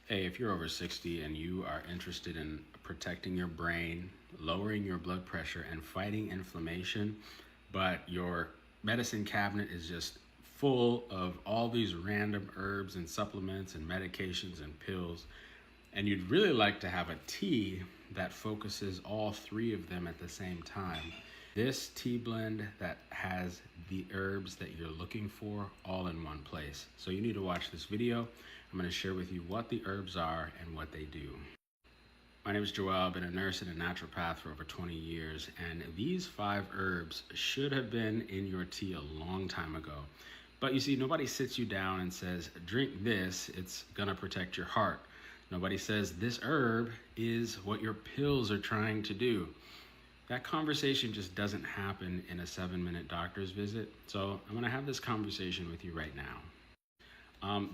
Hey, if you're over 60 and you are interested in protecting your brain, lowering your blood pressure, and fighting inflammation, but your medicine cabinet is just full of all these random herbs and supplements and medications and pills, and you'd really like to have a tea that focuses all three of them at the same time. This tea blend that has the herbs that you're looking for all in one place. So you need to watch this video. I'm going to share with you what the herbs are and what they do. My name is Joel. I've been a nurse and a naturopath for over 20 years, and these 5 herbs should have been in your tea a long time ago. But you see, nobody sits you down and says, drink this, it's gonna protect your heart. Nobody says this herb is what your pills are trying to do. That conversation just doesn't happen in a 7-minute doctor's visit. So I'm gonna have this conversation with you right now.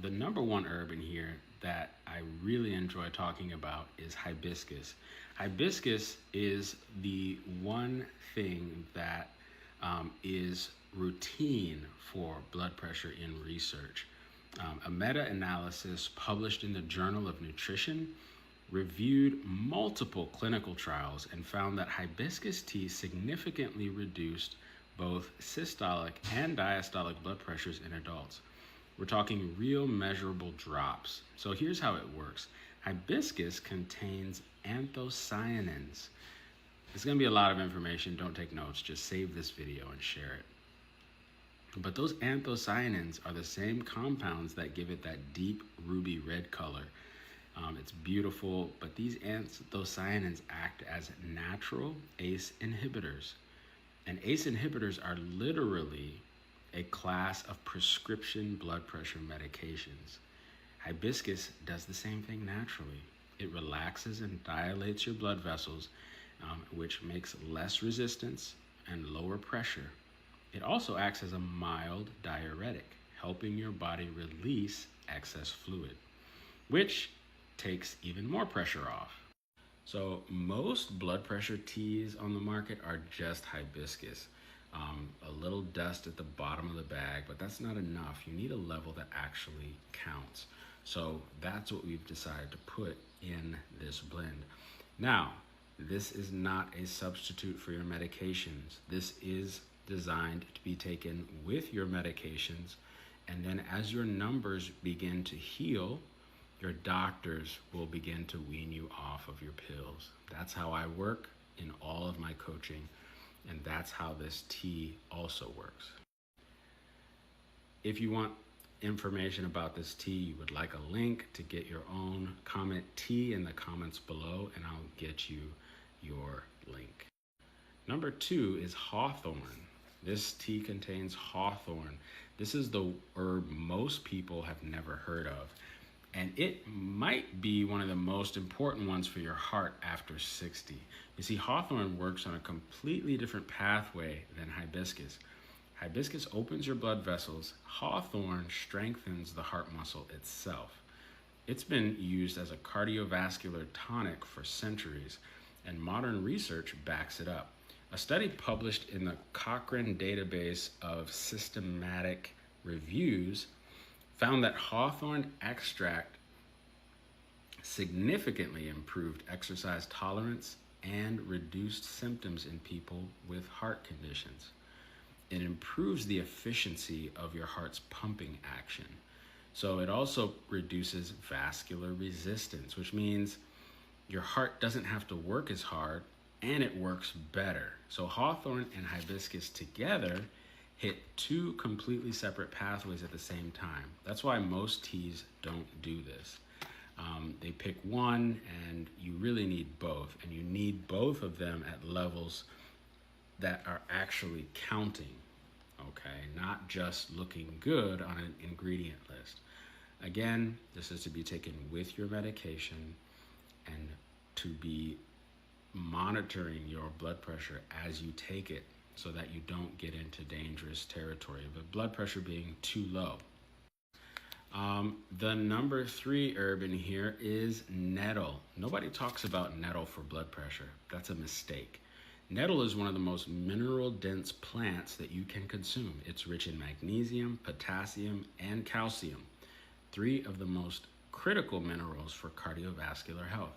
The number one herb in here that I really enjoy talking about is hibiscus. Hibiscus is the one thing that is routine for blood pressure in research. A meta-analysis published in the Journal of Nutrition reviewed multiple clinical trials and found that hibiscus tea significantly reduced both systolic and diastolic blood pressures in adults. We're talking real measurable drops. So here's how it works. Hibiscus contains anthocyanins. It's going to be a lot of information. Don't take notes. Just save this video and share it. But those anthocyanins are the same compounds that give it that deep ruby red color. It's beautiful, but these anthocyanins act as natural ACE inhibitors. And ACE inhibitors are literally a class of prescription blood pressure medications. Hibiscus does the same thing naturally. It relaxes and dilates your blood vessels, which makes less resistance and lower pressure. It also acts as a mild diuretic, helping your body release excess fluid, which takes even more pressure off. So most blood pressure teas on the market are just hibiscus. A little dust at the bottom of the bag, but that's not enough. You need a level that actually counts. So that's what we've decided to put in this blend. Now, this is not a substitute for your medications. This is designed to be taken with your medications, and then as your numbers begin to heal, your doctors will begin to wean you off of your pills. That's how I work in all of my coaching, and that's how this tea also works. If you want information about this tea, you would like a link to get your own, comment tea in the comments below, and I'll get you your link. Number 2 is hawthorn. This tea contains hawthorn. This is the herb most people have never heard of, and it might be one of the most important ones for your heart after 60. You see, hawthorn works on a completely different pathway than hibiscus. Hibiscus opens your blood vessels. Hawthorn strengthens the heart muscle itself. It's been used as a cardiovascular tonic for centuries, and modern research backs it up. A study published in the Cochrane Database of Systematic Reviews found that hawthorn extract significantly improved exercise tolerance and reduced symptoms in people with heart conditions. It improves the efficiency of your heart's pumping action. So it also reduces vascular resistance, which means your heart doesn't have to work as hard and it works better. So hawthorn and hibiscus together hit 2 completely separate pathways at the same time. That's why most teas don't do this. They pick one, and you really need both, and you need both of them at levels that are actually counting, okay? Not just looking good on an ingredient list. Again, this is to be taken with your medication and to be monitoring your blood pressure as you take it, so that you don't get into dangerous territory, but blood pressure being too low. The number 3 herb in here is nettle. Nobody talks about nettle for blood pressure. That's a mistake. Nettle is one of the most mineral-dense plants that you can consume. It's rich in magnesium, potassium, and calcium, 3 of the most critical minerals for cardiovascular health.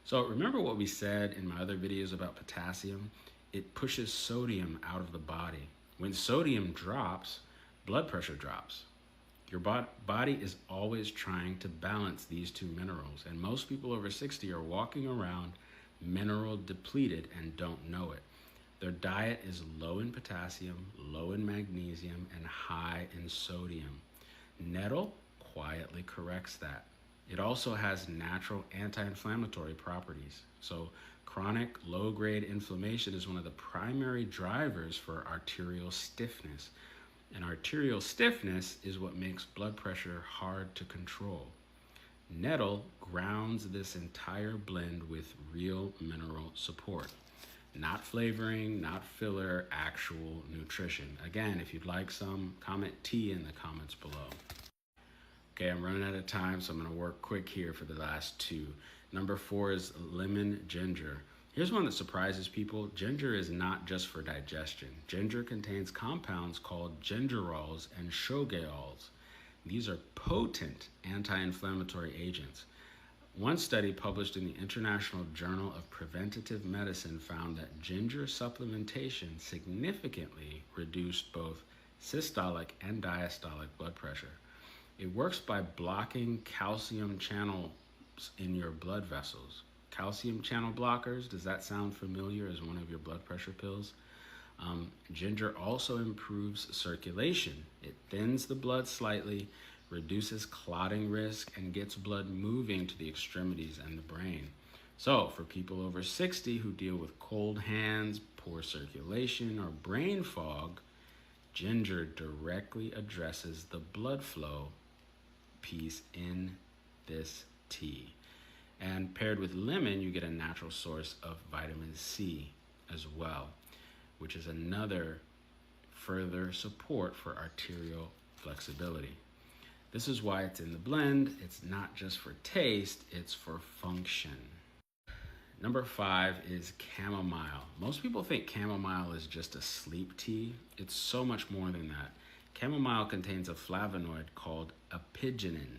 So remember what we said in my other videos about potassium? It pushes sodium out of the body. When sodium drops, blood pressure drops. Your body is always trying to balance these two minerals, and most people over 60 are walking around mineral depleted and don't know it. Their diet is low in potassium, low in magnesium, and high in sodium. Nettle quietly corrects that. It also has natural anti-inflammatory properties. So chronic low-grade inflammation is one of the primary drivers for arterial stiffness. And arterial stiffness is what makes blood pressure hard to control. Nettle grounds this entire blend with real mineral support. Not flavoring, not filler, actual nutrition. Again, if you'd like some, comment T in the comments below. Okay, I'm running out of time, so I'm gonna work quick here for the last two. Number 4 is lemon ginger. Here's one that surprises people. Ginger is not just for digestion. Ginger contains compounds called gingerols and shogaols. These are potent anti-inflammatory agents. One study published in the International Journal of Preventative Medicine found that ginger supplementation significantly reduced both systolic and diastolic blood pressure. It works by blocking calcium channels in your blood vessels. Calcium channel blockers, does that sound familiar as one of your blood pressure pills? Ginger also improves circulation. It thins the blood slightly, reduces clotting risk, and gets blood moving to the extremities and the brain. So for people over 60 who deal with cold hands, poor circulation, or brain fog, ginger directly addresses the blood flow piece in this tea. And paired with lemon, you get a natural source of vitamin C as well, which is another further support for arterial flexibility. This is why it's in the blend. It's not just for taste, it's for function. Number 5 is chamomile. Most people think chamomile is just a sleep tea. It's so much more than that. Chamomile contains a flavonoid called apigenin.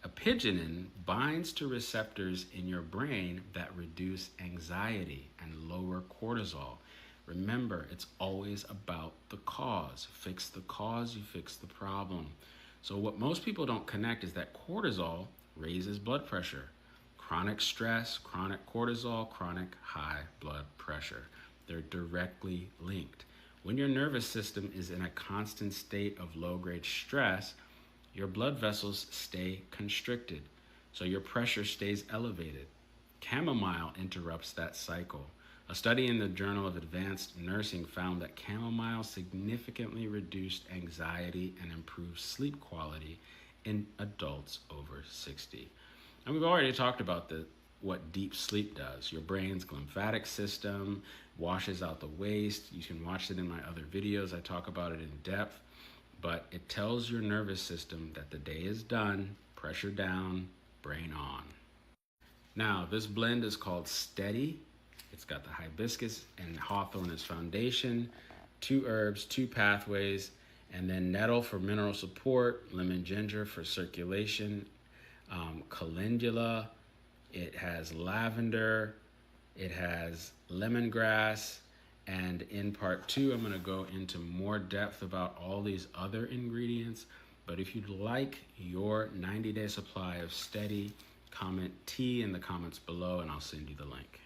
Apigenin binds to receptors in your brain that reduce anxiety and lower cortisol. Remember, it's always about the cause. Fix the cause, you fix the problem. So what most people don't connect is that cortisol raises blood pressure. Chronic stress, chronic cortisol, chronic high blood pressure. They're directly linked. When your nervous system is in a constant state of low-grade stress, your blood vessels stay constricted, so your pressure stays elevated. Chamomile interrupts that cycle. A study in the Journal of Advanced Nursing found that chamomile significantly reduced anxiety and improved sleep quality in adults over 60. And we've already talked about what deep sleep does. Your brain's lymphatic system washes out the waste. You can watch it in my other videos. I talk about it in depth. But it tells your nervous system that the day is done, pressure down, brain on. Now, this blend is called Steady. It's got the hibiscus and hawthorn as foundation, 2 herbs, 2 pathways, and then nettle for mineral support, lemon ginger for circulation, calendula, it has lavender, it has lemongrass, and in part 2, I'm going to go into more depth about all these other ingredients. But if you'd like your 90-day supply of Steady, comment T in the comments below and I'll send you the link.